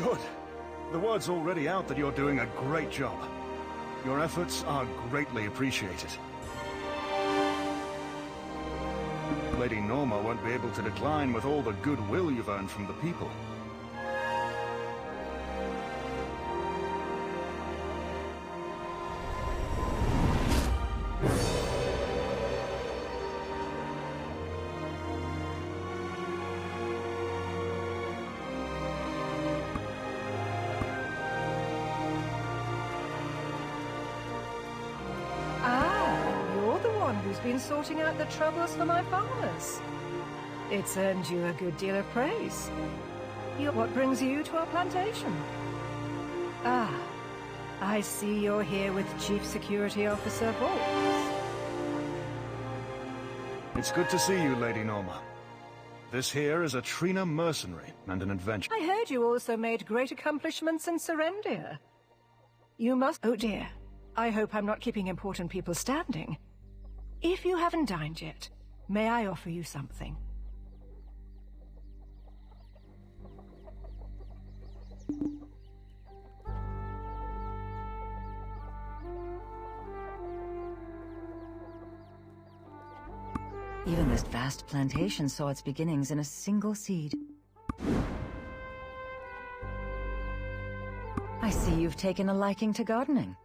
Good. The word's already out that you're doing a great job. Your efforts are greatly appreciated. Lady Norma won't be able to decline with all the goodwill you've earned from the people. Who's been sorting out the troubles for my farmers. It's earned you a good deal of praise. What brings you to our plantation? Ah, I see you're here with Chief Security Officer Bowles. It's good to see you, Lady Norma. This here is a Trina mercenary and an adventurer. I heard you also made great accomplishments in Serendia. You must... Oh dear. I hope I'm not keeping important people standing. If you haven't dined yet, may I offer you something? Even this vast plantation saw its beginnings in a single seed. I see you've taken a liking to gardening.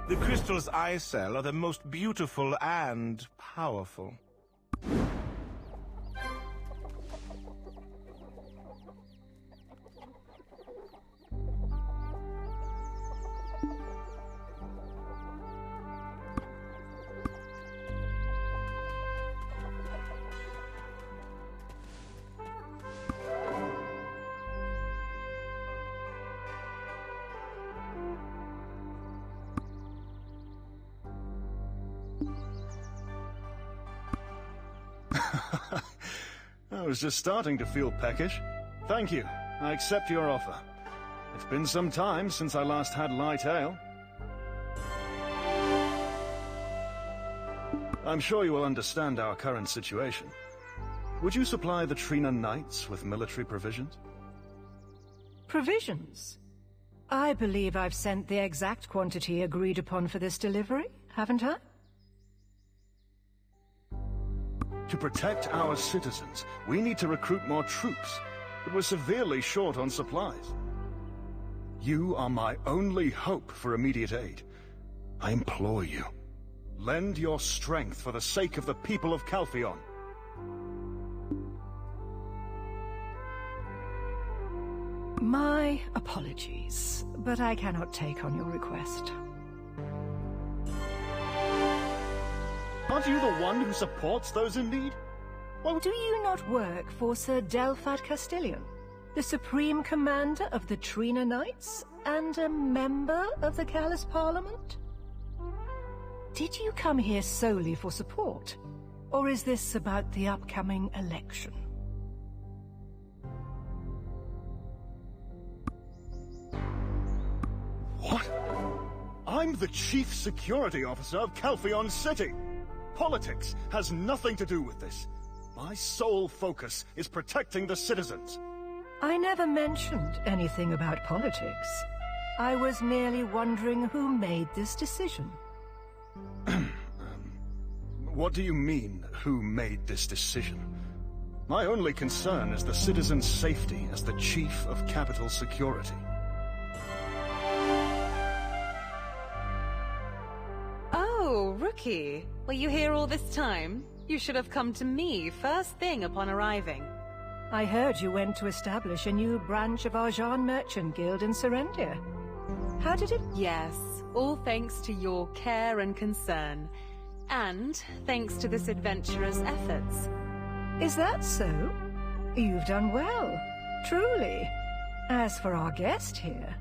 The crystals I sell are the most beautiful and powerful. I was just starting to feel peckish. Thank you. I accept your offer. It's been some time since I last had light ale. I'm sure you will understand our current situation. Would you supply the Trina Knights with military provisions? Provisions? I believe I've sent the exact quantity agreed upon for this delivery, haven't I? To protect our citizens, we need to recruit more troops, but we're severely short on supplies. You are my only hope for immediate aid. I implore you, lend your strength for the sake of the people of Calpheon. My apologies, but I cannot take on your request. Aren't you the one who supports those in need? Well, do you not work for Sir Delphad Castilian, the Supreme Commander of the Trina Knights, and a member of the Callus Parliament? Did you come here solely for support, or is this about the upcoming election? What? I'm the Chief Security Officer of Calpheon City! Politics has nothing to do with this. My sole focus is protecting the citizens. I never mentioned anything about politics. I was merely wondering who made this decision. What do you mean, who made this decision? My only concern is the citizens' safety as the Chief of Capital Security. Oh, Rookie. Were you here all this time? You should have come to me first thing upon arriving. I heard you went to establish a new branch of our Jean Merchant Guild in Serendia. How did it... Yes, all thanks to your care and concern. And thanks to this adventurer's efforts. Is that so? You've done well, truly. As for our guest here,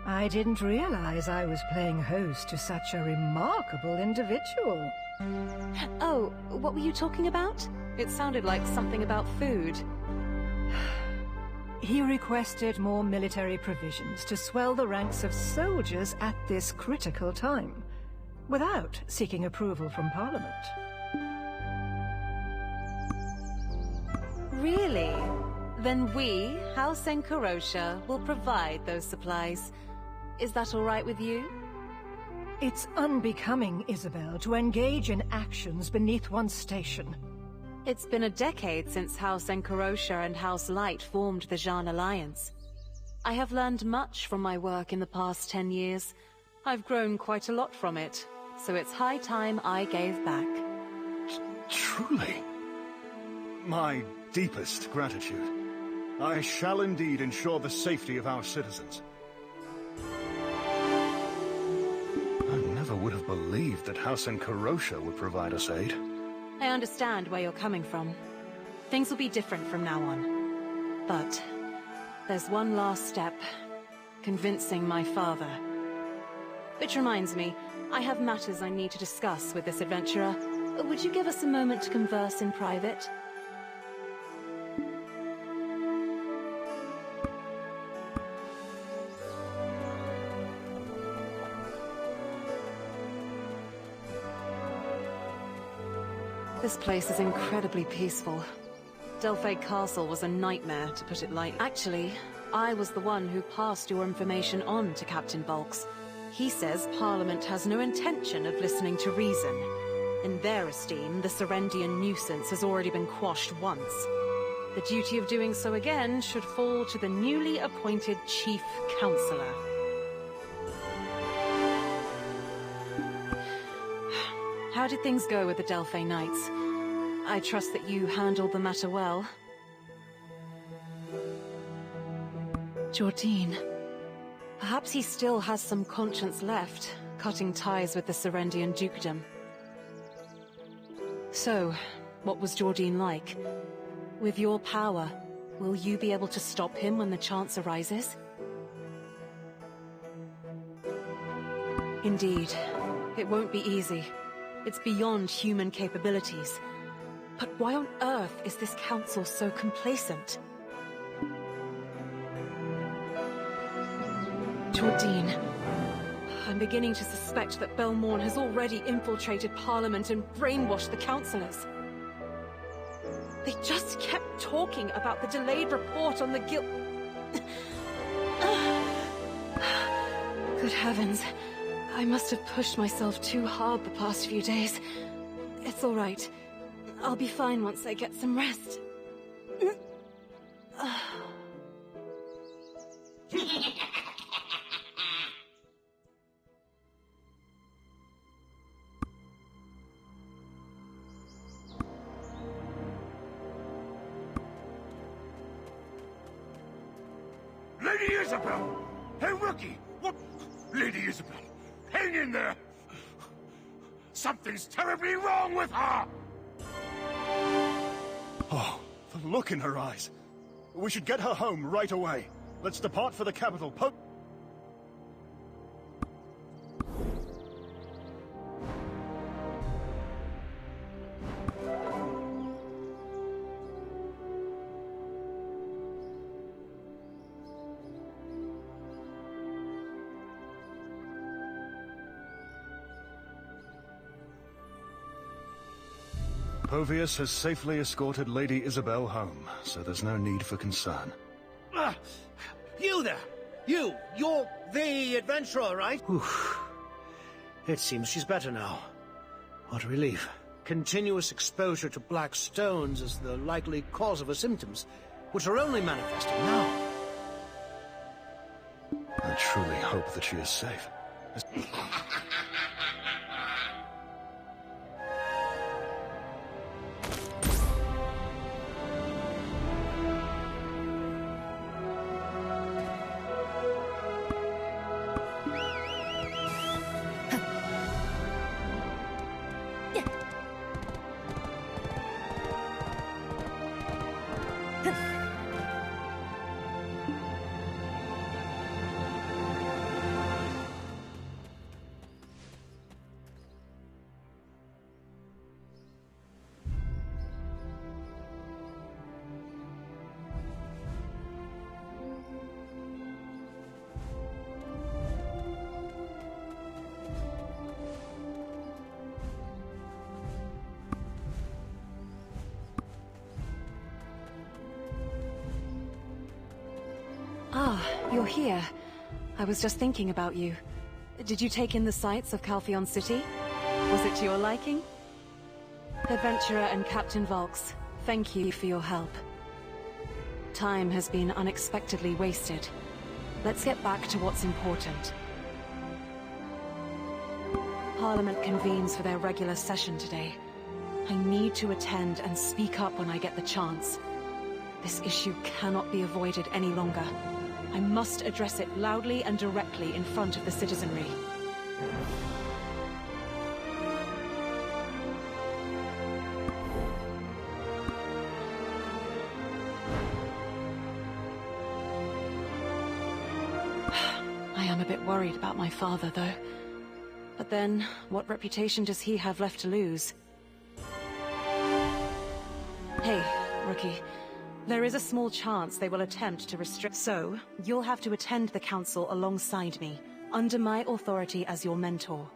I didn't realize I was playing host to such a remarkable individual. Oh, what were you talking about? It sounded like something about food. He requested more military provisions to swell the ranks of soldiers at this critical time, without seeking approval from Parliament. Really? Then we, House Enkarosha, will provide those supplies. Is that all right with you? It's unbecoming, Isabel, to engage in actions beneath one's station. It's been a decade since House Enkarosha and House Light formed the Jean Alliance. I have learned much from my work in the past 10 years. I've grown quite a lot from it, so it's high time I gave back. Truly? My deepest gratitude. I shall indeed ensure the safety of our citizens. I never would have believed that House Enkarosha would provide us aid. I understand where you're coming from. Things will be different from now on. But there's one last step. Convincing my father. Which reminds me, I have matters I need to discuss with this adventurer. Would you give us a moment to converse in private? This place is incredibly peaceful. Delphi Castle was a nightmare, to put it lightly. Actually, I was the one who passed your information on to Captain Bulks. He says Parliament has no intention of listening to reason. In their esteem, the Serendian nuisance has already been quashed once. The duty of doing so again should fall to the newly appointed Chief Counselor. How did things go with the Delphi Knights? I trust that you handled the matter well. Jordine. Perhaps he still has some conscience left, cutting ties with the Serendian dukedom. So, what was Jordine like? With your power, will you be able to stop him when the chance arises? Indeed. It won't be easy. It's beyond human capabilities. But why on earth is this council so complacent? Jordine. I'm beginning to suspect that Belmorn has already infiltrated Parliament and brainwashed the councillors. They just kept talking about the delayed report on the guild... Good heavens. I must have pushed myself too hard the past few days. It's all right. I'll be fine once I get some rest. Lady Isabel! Hey, rookie! What? Lady Isabel, hang in there! Something's terribly wrong with her! Oh, the look in her eyes. We should get her home right away. Let's depart for the capital. Povius has safely escorted Lady Isabel home, so there's no need for concern. You there! You're the adventurer, right? Oof. It seems she's better now. What a relief. Continuous exposure to black stones is the likely cause of her symptoms, which are only manifesting now. I truly hope that she is safe. Ah, you're here. I was just thinking about you. Did you take in the sights of Calpheon City? Was it to your liking? Adventurer and Captain Volks, thank you for your help. Time has been unexpectedly wasted. Let's get back to what's important. Parliament convenes for their regular session today. I need to attend and speak up when I get the chance. This issue cannot be avoided any longer. I must address it loudly and directly in front of the citizenry. I am a bit worried about my father, though. But then, what reputation does he have left to lose? Hey, Rookie. There is a small chance they will attempt to restrict. So, you'll have to attend the council alongside me, under my authority as your mentor.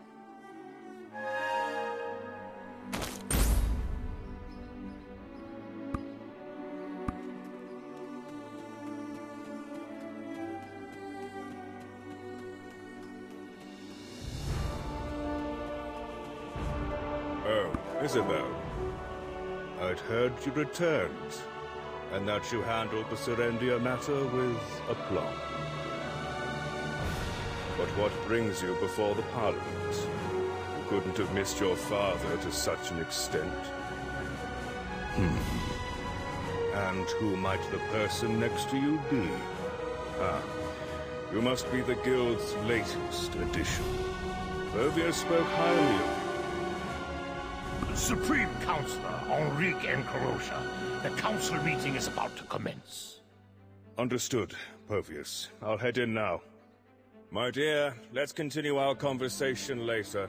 Oh, Isabel. I'd heard you returned, and that you handled the Serendia matter with aplomb. But what brings you before the Parliament? You couldn't have missed your father to such an extent. And who might the person next to you be? Ah, you must be the Guild's latest addition. Purvier spoke highly of you. Supreme Councillor Enrique Encarocha. The council meeting is about to commence. Understood, Purvius. I'll head in now. My dear, let's continue our conversation later.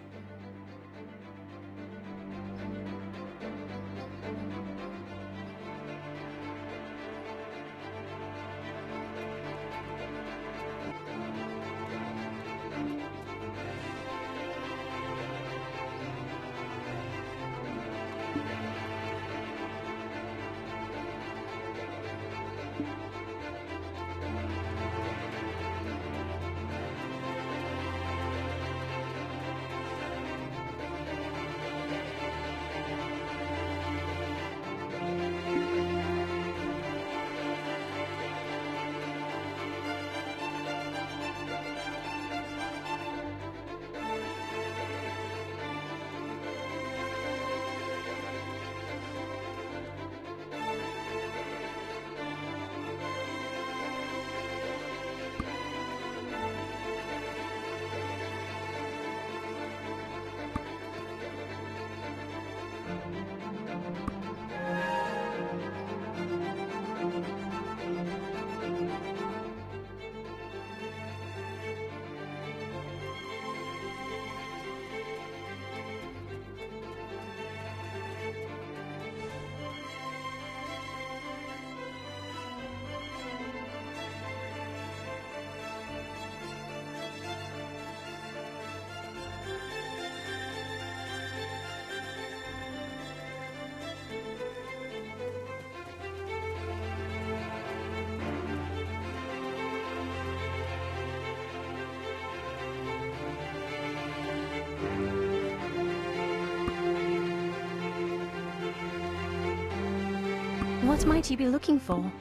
What might you be looking for?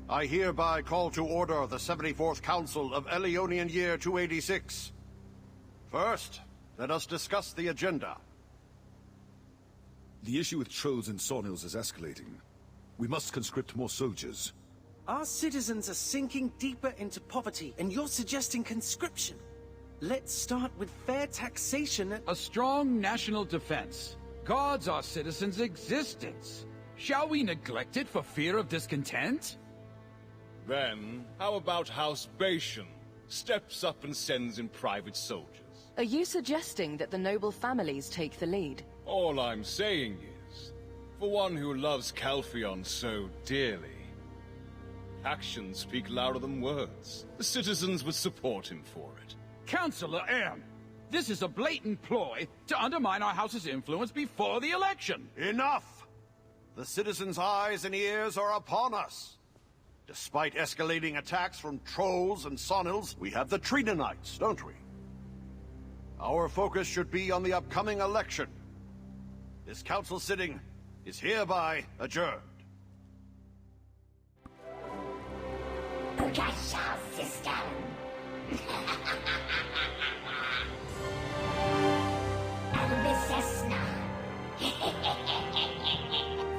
I hereby call to order the 74th Council of Elionian Year 286. First, let us discuss the agenda. The issue with trolls and Sonils is escalating. We must conscript more soldiers. Our citizens are sinking deeper into poverty, and you're suggesting conscription. Let's start with fair taxation and... A strong national defense guards our citizens' existence. Shall we neglect it for fear of discontent? Then, how about House Bashan steps up and sends in private soldiers? Are you suggesting that the noble families take the lead? All I'm saying is, for one who loves Calpheon so dearly, actions speak louder than words. The citizens would support him for it. Councillor M, this is a blatant ploy to undermine our house's influence before the election. Enough! The citizens' eyes and ears are upon us. Despite escalating attacks from trolls and Sonils, we have the Trinanites, don't we? Our focus should be on the upcoming election. This council sitting is hereby adjourned.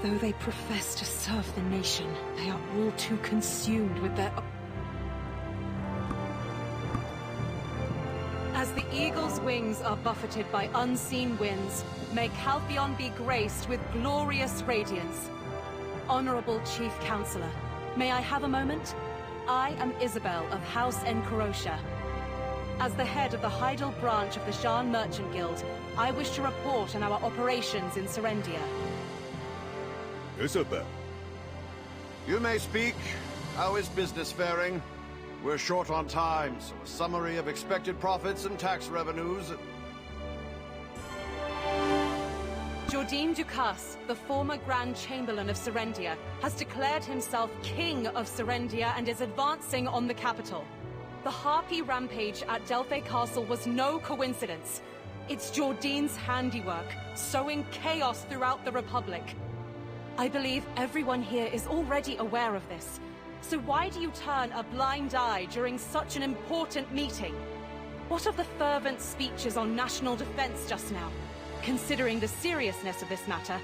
Though they profess to serve the nation, they are all too consumed with their... As the eagle's wings are buffeted by unseen winds, may Calpheon be graced with glorious radiance. Honorable Chief Counselor, may I have a moment? I am Isabel of House Encarocia. As the head of the Heidel branch of the Jean Merchant Guild, I wish to report on our operations in Serendia. Isabel. You may speak. How is business faring? We're short on time, so a summary of expected profits and tax revenues... Jourdain Ducasse, the former Grand Chamberlain of Serendia, has declared himself King of Serendia and is advancing on the capital. The Harpy rampage at Delphi Castle was no coincidence. It's Jourdain's handiwork, sowing chaos throughout the Republic. I believe everyone here is already aware of this. So why do you turn a blind eye during such an important meeting? What of the fervent speeches on national defense just now? Considering the seriousness of this matter,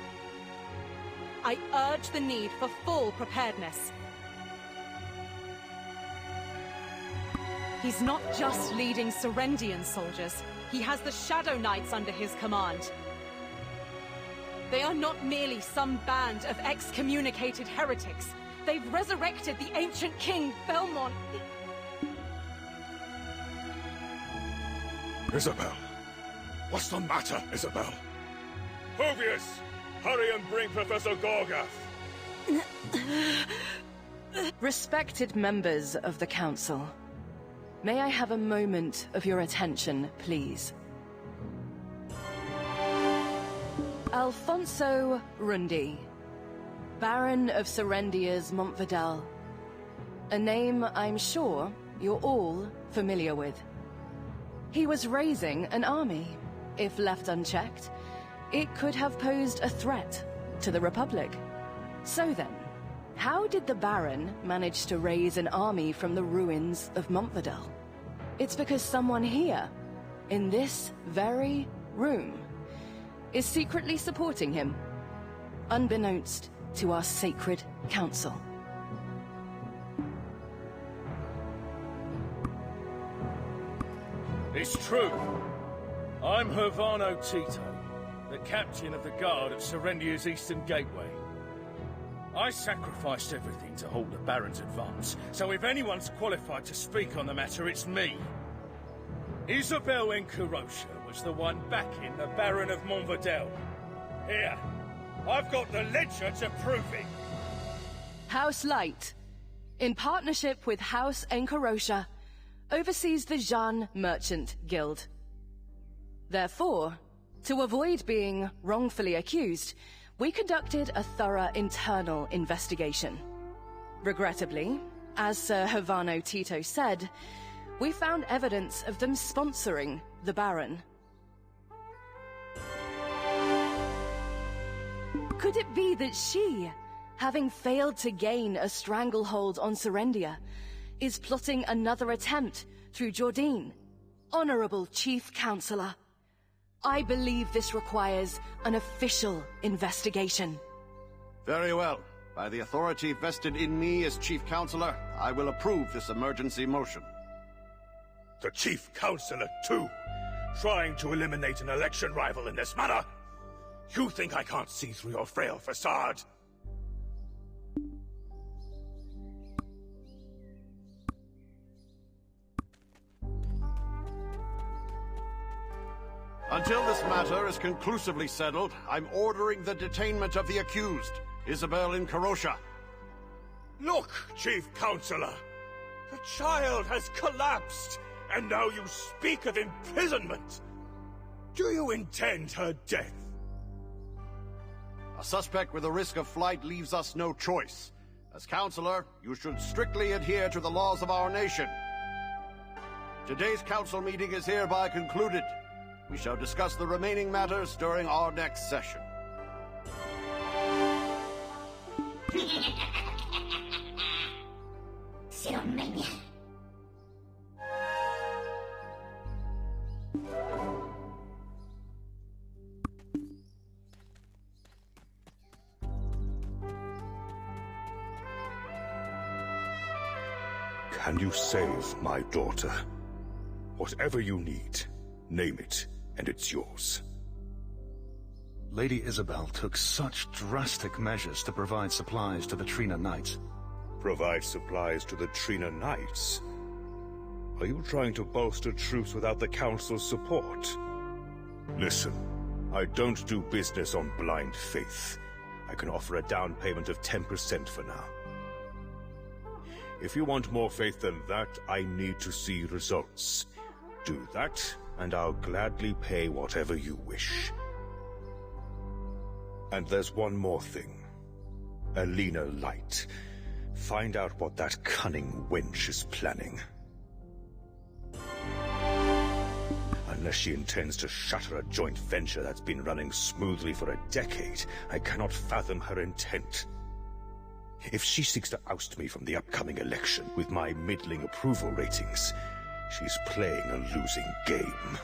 I urge the need for full preparedness. He's not just leading Serendian soldiers, he has the Shadow Knights under his command. They are not merely some band of excommunicated heretics. They've resurrected the ancient king, Belmont. Isabel. What's the matter, Isabel? Povius! Hurry and bring Professor Gorgath! Respected members of the Council, may I have a moment of your attention, please? Alfonso Rundi, Baron of Serendia's Montvidal. A name I'm sure you're all familiar with. He was raising an army. If left unchecked, it could have posed a threat to the Republic. So then, how did the Baron manage to raise an army from the ruins of Montvidal? It's because someone here, in this very room, is secretly supporting him, unbeknownst to our sacred council. It's true. I'm Hervano Tito, the captain of the guard at Serendia's Eastern Gateway. I sacrificed everything to halt the Baron's advance, so if anyone's qualified to speak on the matter, it's me. Isabel Encarocia was the one backing the Baron of Montvidal. Here, I've got the ledger to prove it. House Light, in partnership with House Encarocia, oversees the Jean Merchant Guild. Therefore, to avoid being wrongfully accused, we conducted a thorough internal investigation. Regrettably, as Sir Hervano Tito said, we found evidence of them sponsoring the Baron. Could it be that she, having failed to gain a stranglehold on Serendia, is plotting another attempt through Jordine. Honorable Chief Counselor, I believe this requires an official investigation. Very well. By the authority vested in me as Chief Counselor, I will approve this emergency motion. The Chief Counselor, too? Trying to eliminate an election rival in this manner? You think I can't see through your frail facade? Until this matter is conclusively settled, I'm ordering the detainment of the accused, Isabel in Karosha. Look, Chief Counselor! The child has collapsed, and now you speak of imprisonment! Do you intend her death? A suspect with a risk of flight leaves us no choice. As Counselor, you should strictly adhere to the laws of our nation. Today's council meeting is hereby concluded. We shall discuss the remaining matters during our next session. Can you save my daughter? Whatever you need, name it, and it's yours. Lady Isabel took such drastic measures to provide supplies to the Trina Knights. Provide supplies to the Trina Knights? Are you trying to bolster troops without the Council's support? Listen, I don't do business on blind faith. I can offer a down payment of 10% for now. If you want more faith than that, I need to see results. Do that, and I'll gladly pay whatever you wish. And there's one more thing. Alina Light. Find out what that cunning wench is planning. Unless she intends to shatter a joint venture that's been running smoothly for a decade, I cannot fathom her intent. If she seeks to oust me from the upcoming election with my middling approval ratings, she's playing a losing game.